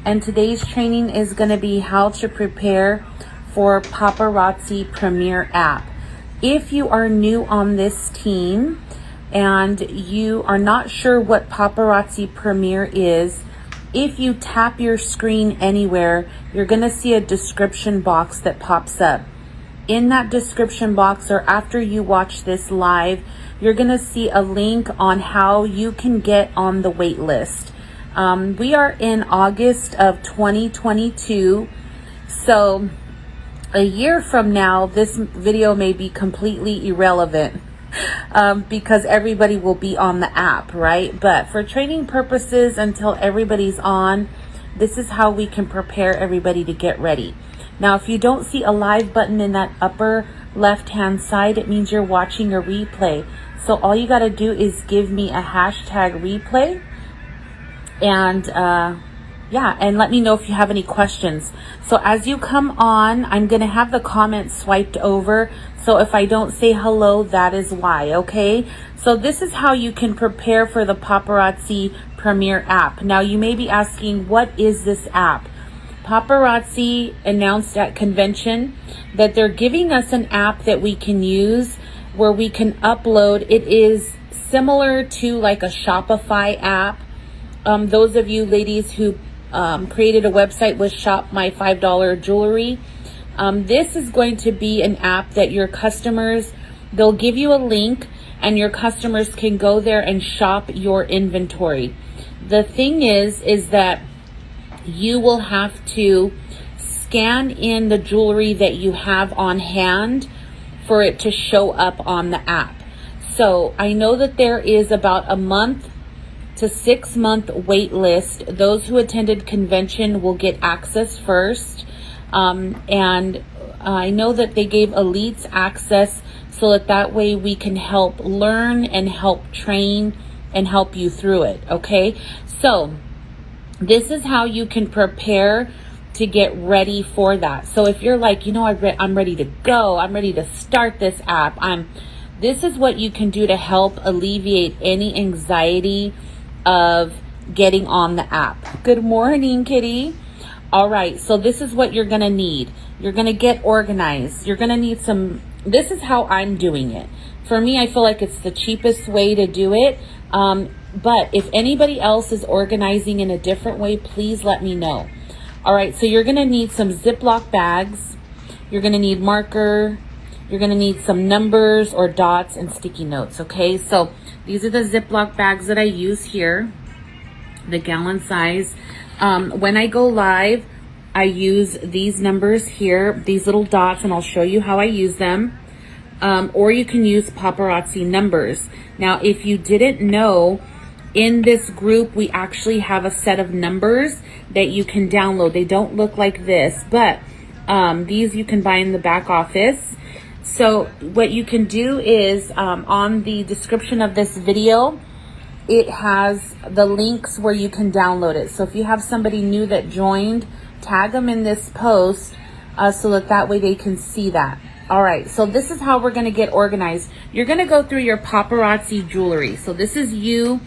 and today's training is going to be how to prepare for Paparazzi Premier app. If you are new on this team and you are not sure what Paparazzi Premier is, if you tap your screen anywhere, you're going to see a description box that pops up. In that description box, or after you watch this live, you're going to see a link on how you can get on the wait list. We are in August of 2022, so a year from now, this video may be completely irrelevant because everybody will be on the app, right? But for training purposes, until everybody's on, this is how we can prepare everybody to get ready. Now, if you don't see a live button in that upper left-hand side, it means you're watching a replay. So all you got to do is give me a hashtag replay, and and let me know if you have any questions. So as you come on, I'm going to have the comments swiped over. So if I don't say hello, that is why, okay? So this is how you can prepare for the Paparazzi Premier app. Now, you may be asking, what is this app? Paparazzi announced at convention that they're giving us an app that we can use where we can upload. It is similar to like a Shopify app. Those of you ladies who created a website with Shop My $5 Jewelry, this is going to be an app that your customers, they'll give you a link and your customers can go there and shop your inventory. The thing is that you will have to scan in the jewelry that you have on hand for it to show up on the app. So I know that there is about a month to 6 month wait list. Those who attended convention will get access first. And I know that they gave elites access so that way we can help learn and help train and help you through it. Okay. So this is how you can prepare to get ready for that. So if you're like, you know, I'm ready to go, I'm ready to start this app, this is what you can do to help alleviate any anxiety of getting on the app. Good morning, Kitty. All right, so this is what you're gonna need. You're gonna get organized. You're gonna need this is how I'm doing it. For me, I feel like it's the cheapest way to do it. But if anybody else is organizing in a different way, please let me know. All right, so you're gonna need some Ziploc bags. You're gonna need marker. You're gonna need some numbers or dots and sticky notes, okay? So these are the Ziploc bags that I use here, the gallon size. When I go live, I use these numbers here, these little dots, and I'll show you how I use them. Or you can use Paparazzi numbers. Now, if you didn't know, in this group, we actually have a set of numbers that you can download. They don't look like this, but these you can buy in the back office. So what you can do is on the description of this video, it has the links where you can download it. So if you have somebody new that joined, tag them in this post so that way they can see that. All right, so this is how we're going to get organized. You're going to go through your Paparazzi jewelry. So this is you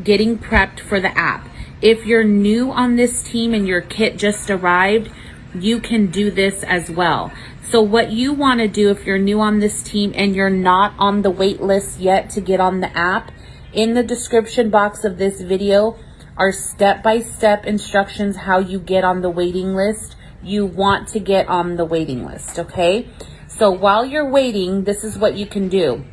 getting prepped for the app. If you're new on this team and your kit just arrived, you can do this as well. So what you want to do if you're new on this team and you're not on the wait list yet to get on the app, in the description box of this video are step-by-step instructions how you get on the waiting list. You want to get on the waiting list, okay? So while you're waiting, this is what you can do.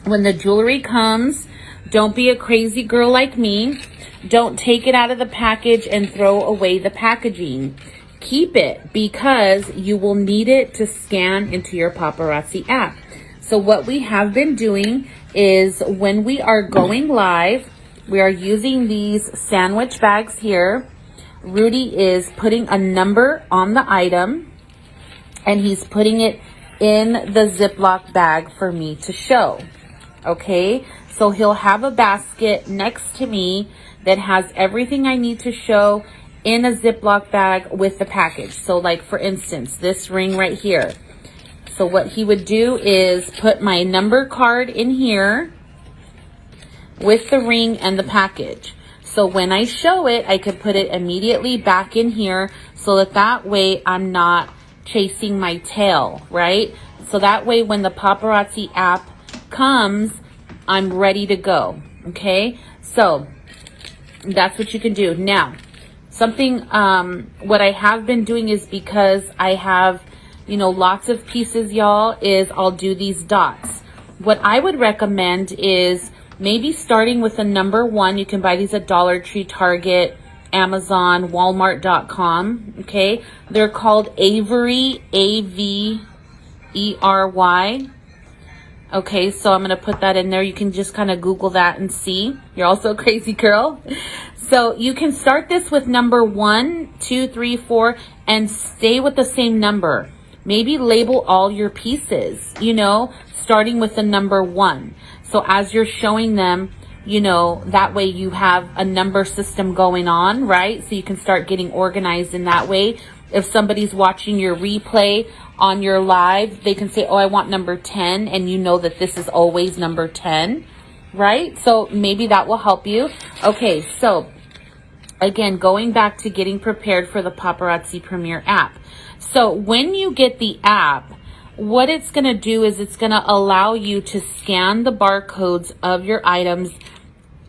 When the jewelry comes, don't be a crazy girl like me. Don't take it out of the package and throw away the packaging. Keep it because you will need it to scan into your Paparazzi app. So what we have been doing is when we are going live, we are using these sandwich bags here. Rudy is putting a number on the item and he's putting it in the Ziploc bag for me to show. Okay, so he'll have a basket next to me that has everything I need to show in a Ziploc bag with the package. So like for instance, this ring right here. So what he would do is put my number card in here with the ring and the package. So when I show it, I could put it immediately back in here so that way I'm not chasing my tail, right? So that way when the Paparazzi app comes, I'm ready to go, okay? So that's what you can do. Now, something, what I have been doing is because I have, you know, lots of pieces, y'all, is I'll do these dots. What I would recommend is maybe starting with the number 1. You can buy these at Dollar Tree, Target, Amazon, Walmart.com, okay? They're called Avery, Avery. Okay, so I'm going to put that in there. You can just kind of Google that and see. You're also a crazy girl. So you can start this with number 1, 2, 3, 4, and stay with the same number. Maybe label all your pieces, you know, starting with the number 1. So as you're showing them, you know, that way you have a number system going on, right? So you can start getting organized in that way. If somebody's watching your replay on your live, they can say, oh, I want number 10, and you know that this is always number 10, right? So maybe that will help you. Okay, so again, going back to getting prepared for the Paparazzi Premier app. So when you get the app, what it's going to do is it's going to allow you to scan the barcodes of your items,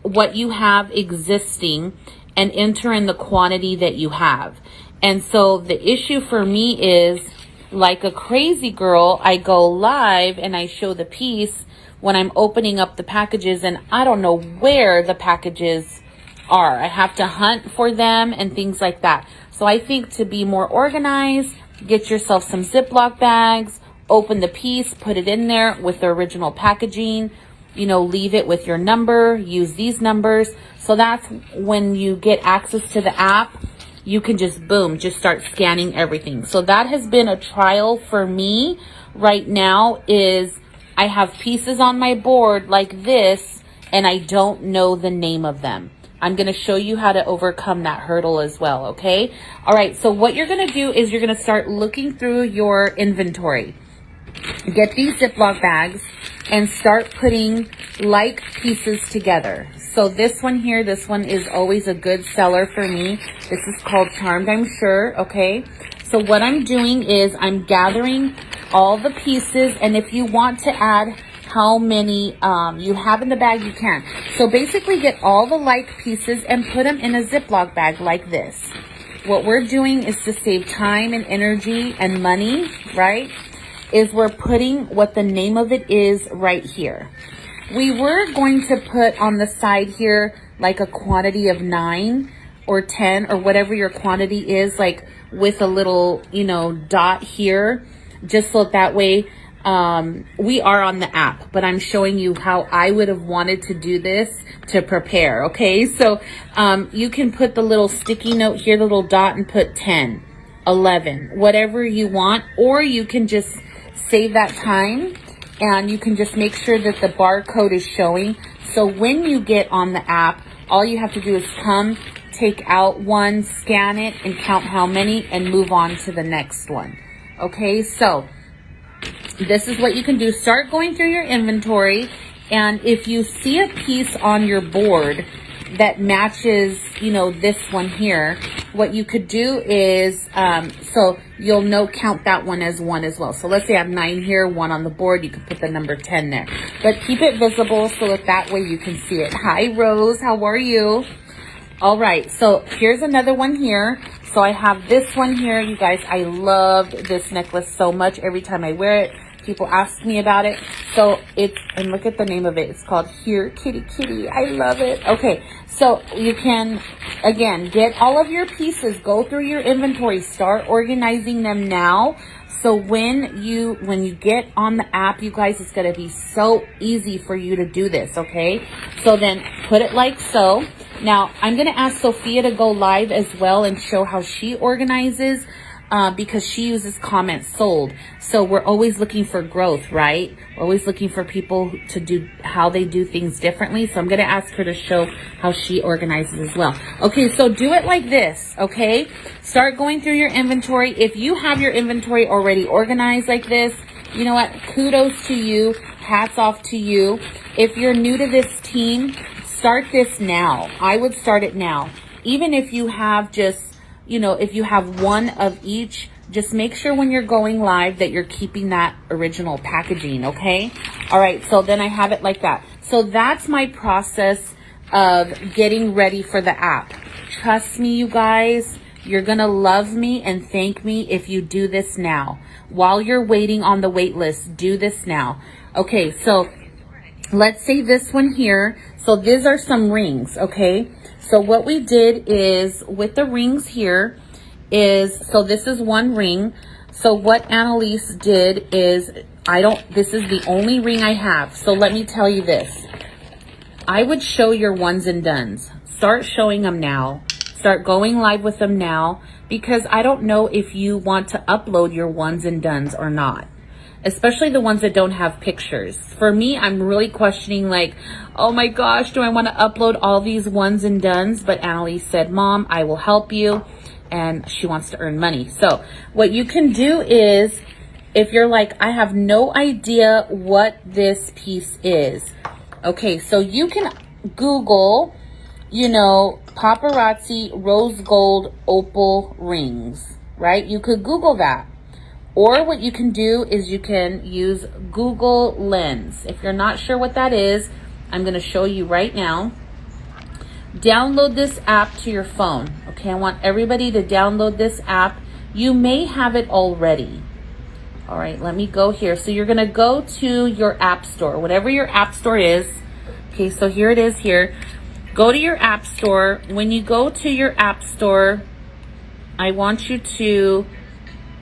what you have existing, and enter in the quantity that you have. And so the issue for me is, like a crazy girl, I go live and I show the piece when I'm opening up the packages, and I don't know where the packages are. I have to hunt for them and things like that. So I think to be more organized, get yourself some Ziploc bags, open the piece, put it in there with the original packaging, you know, leave it with your number, use these numbers. So that's when you get access to the app, you can just, boom, just start scanning everything. So that has been a trial for me right now. Is I have pieces on my board like this, and I don't know the name of them. I'm going to show you how to overcome that hurdle as well, okay? All right, so what you're going to do is you're going to start looking through your inventory. Get these Ziploc bags and start putting like pieces together. So this one here, this one is always a good seller for me. This is called Charmed, I'm sure, okay? So what I'm doing is I'm gathering all the pieces, and if you want to add how many you have in the bag, you can. So basically get all the like pieces and put them in a Ziploc bag like this. What we're doing is to save time and energy and money, right? Is we're putting what the name of it is right here. We were going to put on the side here like a quantity of 9 or 10 or whatever your quantity is, like with a little, you know, dot here, just so that way we are on the app, but I'm showing you how I would have wanted to do this to prepare. Okay, so you can put the little sticky note here, the little dot, and put 10, 11, whatever you want, or you can just save that time and you can just make sure that the barcode is showing. So when you get on the app, all you have to do is come, take out one, scan it, and count how many, and move on to the next one. Okay, so this is what you can do. Start going through your inventory, and if you see a piece on your board that matches, you know, this one here, what you could do is, so you'll know, count that one as 1 as well. So let's say I have 9 here, 1 on the board, you can put the number 10 there. But keep it visible so that way you can see it. Hi, Rose, how are you? All right, so here's another one here. So I have this one here. You guys, I love this necklace so much. Every time I wear it, people ask me about it. So it's, and look at the name of it. It's called Here Kitty Kitty. I love it. Okay, so you can, again, get all of your pieces, go through your inventory, start organizing them now. So when you get on the app, you guys, it's going to be so easy for you to do this, okay? So then put it like so. Now, I'm going to ask Sophia to go live as well and show how she organizes, because she uses comments sold. So we're always looking for growth, right? We're always looking for people to do how they do things differently. So I'm going to ask her to show how she organizes as well. Okay, so do it like this, okay? Start going through your inventory. If you have your inventory already organized like this, you know what? Kudos to you. Hats off to you. If you're new to this team, start this now. I would start it now. Even if you have just, you know, if you have one of each, just make sure when you're going live that you're keeping that original packaging, okay? All right, so then I have it like that. So that's my process of getting ready for the app. Trust me, you guys, you're gonna love me and thank me if you do this now. While you're waiting on the wait list, do this now. Okay, so let's say this one here. So these are some rings, okay? So what we did is with the rings here is, so this is one ring. So what Annalise did is, this is the only ring I have. So let me tell you this. I would show your ones and dones. Start showing them now. Start going live with them now, because I don't know if you want to upload your ones and dones or not. Especially the ones that don't have pictures. For me, I'm really questioning like, oh my gosh, do I want to upload all these ones and dones? But Annalise said, Mom, I will help you. And she wants to earn money. So what you can do is, if you're like, I have no idea what this piece is. Okay, so you can Google, you know, paparazzi rose gold opal rings, right? You could Google that. Or what you can do is you can use Google Lens. If you're not sure what that is, I'm going to show you right now. Download this app to your phone. Okay, I want everybody to download this app. You may have it already. All right, let me go here. So you're going to go to your app store, whatever your app store is. Okay, so here it is here. Go to your app store. When you go to your app store, I want you to,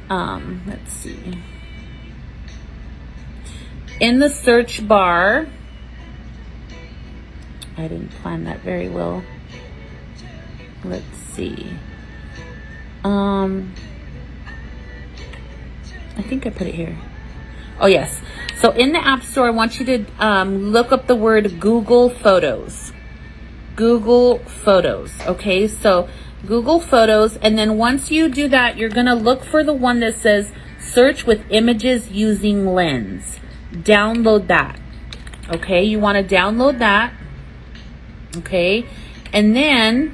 let's see. In the search bar, I didn't plan that very well. Let's see. I think I put it here. Oh, yes. So in the App Store, I want you to look up the word Google Photos. Google Photos. Okay, so Google Photos. And then once you do that, you're going to look for the one that says search with images using Lens. Download that. Okay, you want to download that. Okay, and then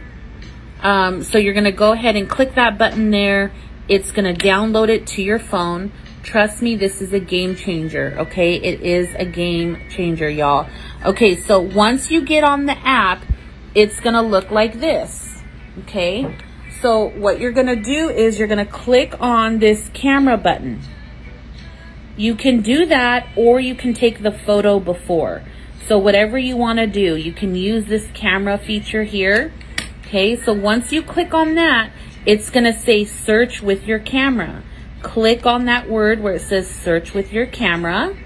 so you're going to go ahead and click that button there. It's going to download it to your phone. Trust me, this is a game changer. Okay, it is a game changer, y'all. Okay, so once you get on the app, it's going to look like this. Okay, so what you're going to do is you're going to click on this camera button. You can do that, or you can take the photo before. So whatever you want to do, you can use this camera feature here. Okay, so once you click on that, it's going to say search with your camera. Click on that word where it says search with your camera.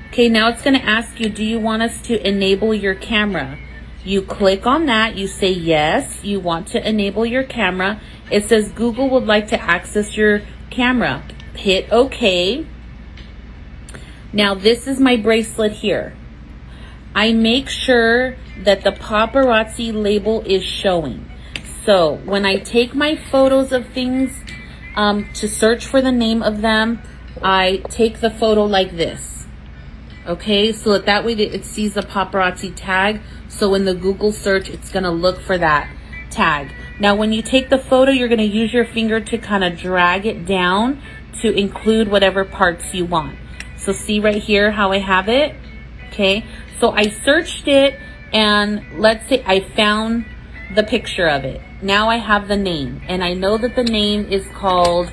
Okay, now it's going to ask you, do you want us to enable your camera? You click on that, you say yes, you want to enable your camera. It says Google would like to access your camera. Hit OK. Now this is my bracelet here. I make sure that the paparazzi label is showing. So when I take my photos of things to search for the name of them, I take the photo like this. Okay, so that way it sees the paparazzi tag. So in the Google search, it's going to look for that tag. Now when you take the photo, you're going to use your finger to kind of drag it down to include whatever parts you want. So see right here how I have it. Okay, so I searched it, and let's say I found the picture of it. Now I have the name, and I know that the name is called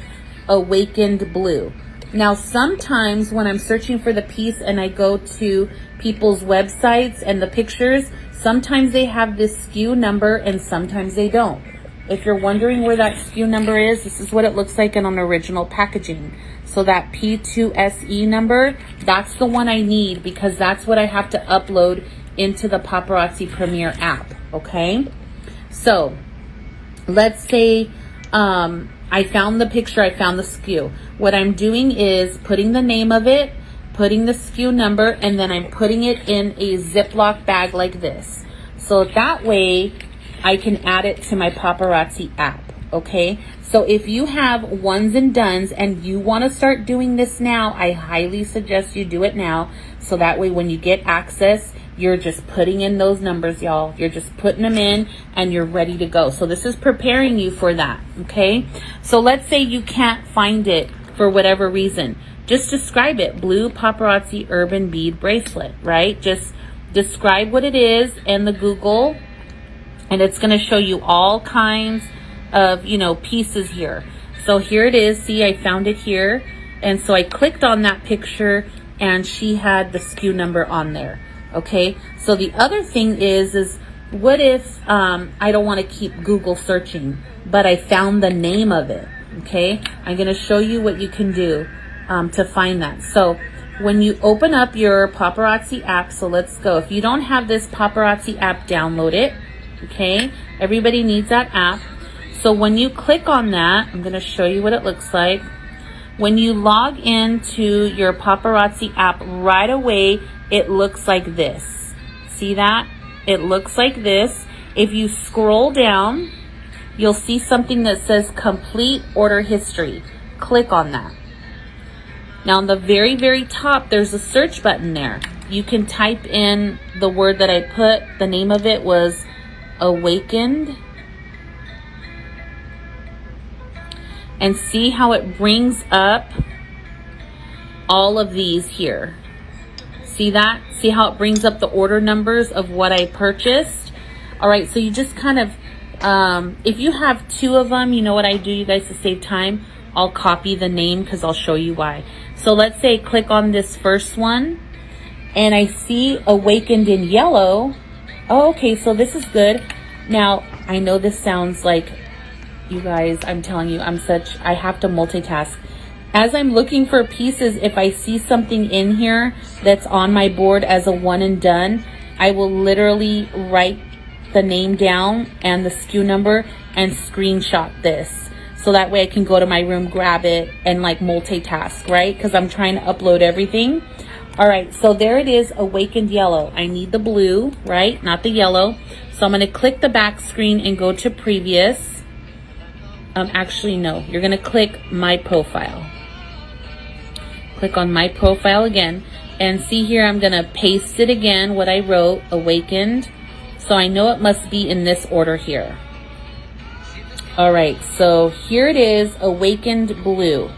Awakened Blue. Now sometimes when I'm searching for the piece and I go to people's websites and the pictures, sometimes they have this SKU number and sometimes they don't. If you're wondering where that SKU number is, this is what it looks like in an original packaging. So that P2SE number, that's the one I need, because that's what I have to upload into the Paparazzi Premiere app, okay? So let's say I found the picture, I found the SKU. What I'm doing is putting the name of it, putting the SKU number, and then I'm putting it in a Ziploc bag like this. So that way I can add it to my Paparazzi app, okay? So if you have ones and dones and you want to start doing this now, I highly suggest you do it now. So that way when you get access, You're just putting in those numbers, y'all. You're just putting them in and you're ready to go. So this is preparing you for that, okay? So let's say you can't find it for whatever reason. Just describe it. Blue paparazzi urban bead bracelet, right? Just describe what it is in the Google, and it's going to show you all kinds of, you know, pieces here. So here it is. See, I found it here. And so I clicked on that picture and she had the SKU number on there. Okay. So the other thing is what if I don't want to keep Google searching, but I found the name of it? Okay. I'm going to show you what you can do to find that. So when you open up your Paparazzi app, so let's go. If you don't have this Paparazzi app, download it. Okay. Everybody needs that app. So when you click on that, I'm going to show you what it looks like. When you log into your Paparazzi app right away, it looks like this. See that? It looks like this. If you scroll down, you'll see something that says complete order history. Click on that. Now on the very, very top, there's a search button there. You can type in the word that I put. The name of it was Awakened. And see how it brings up all of these here. See that? See how it brings up the order numbers of what I purchased? All right, so you just kind of, if you have two of them, you know what I do, you guys, to save time? I'll copy the name because I'll show you why. So let's say click on this first one and I see Awakened in yellow. Oh, okay, so this is good. Now, I know this sounds like, you guys, I'm telling you, I have to multitask. As I'm looking for pieces, if I see something in here that's on my board as a one and done, I will literally write the name down and the SKU number and screenshot this. So that way I can go to my room, grab it, and like multitask, right? Because I'm trying to upload everything. All right, so there it is, Awakened yellow. I need the blue, right? Not the yellow. So I'm going to click the back screen and go to previous. Actually, no, you're going to click my profile. Click on my profile again and see here, I'm going to paste it again, what I wrote, Awakened. So I know it must be in this order here. All right, so here it is, Awakened blue.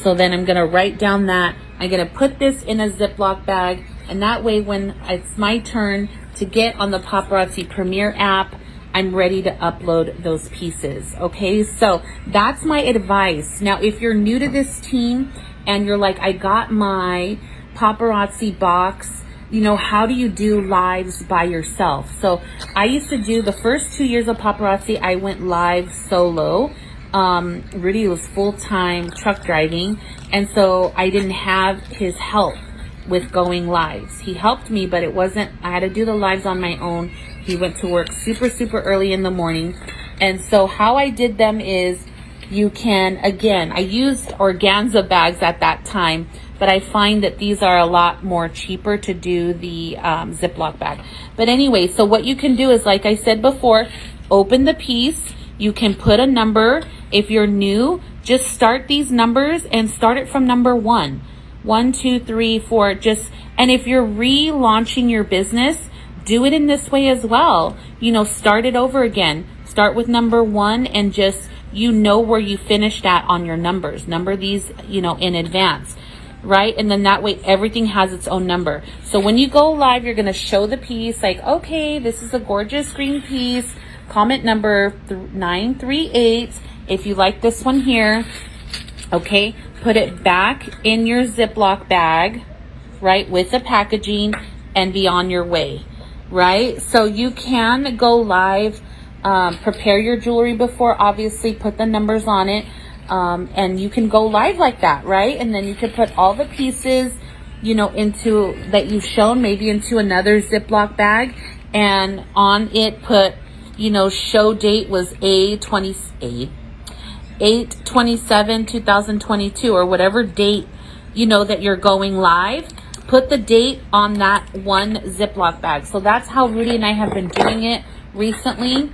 So then I'm going to write down that. I'm going to put this in a Ziploc bag, and that way when it's my turn to get on the Paparazzi Premier app, I'm ready to upload those pieces. Okay, so that's my advice. Now, if you're new to this team and you're like, I got my paparazzi box, you know, how do you do lives by yourself? So I used to do the first 2 years of paparazzi, I went live solo. Rudy was full-time truck driving, and so I didn't have his help with going lives. He helped me, but it wasn't, I had to do the lives on my own. He went to work super early in the morning. And so how I did them is, you can, again, I used organza bags at that time, but I find that these are a lot more cheaper to do the Ziploc bag. But anyway, so what you can do is, like I said before, open the piece. You can put a number. If you're new, just start these numbers and start it from number 1. 1, 2, 3, 4, just, and if you're relaunching your business, do it in this way as well. You know, start it over again. Start with number 1 and just, you know where you finished at on your numbers. Number these, you know, in advance, right? And then that way everything has its own number. So when you go live, you're going to show the piece like, okay, this is a gorgeous green piece. Comment number 938. If you like this one here, okay, put it back in your Ziploc bag, right, with the packaging, and be on your way. Right? So you can go live, prepare your jewelry before, obviously put the numbers on it, and you can go live like that, right? And then you can put all the pieces, you know, into, that you've shown, maybe into another Ziploc bag, and on it put, you know, show date was 8/27/2022, or whatever date, you know, that you're going live. Put the date on that one Ziploc bag. So that's how Rudy and I have been doing it recently.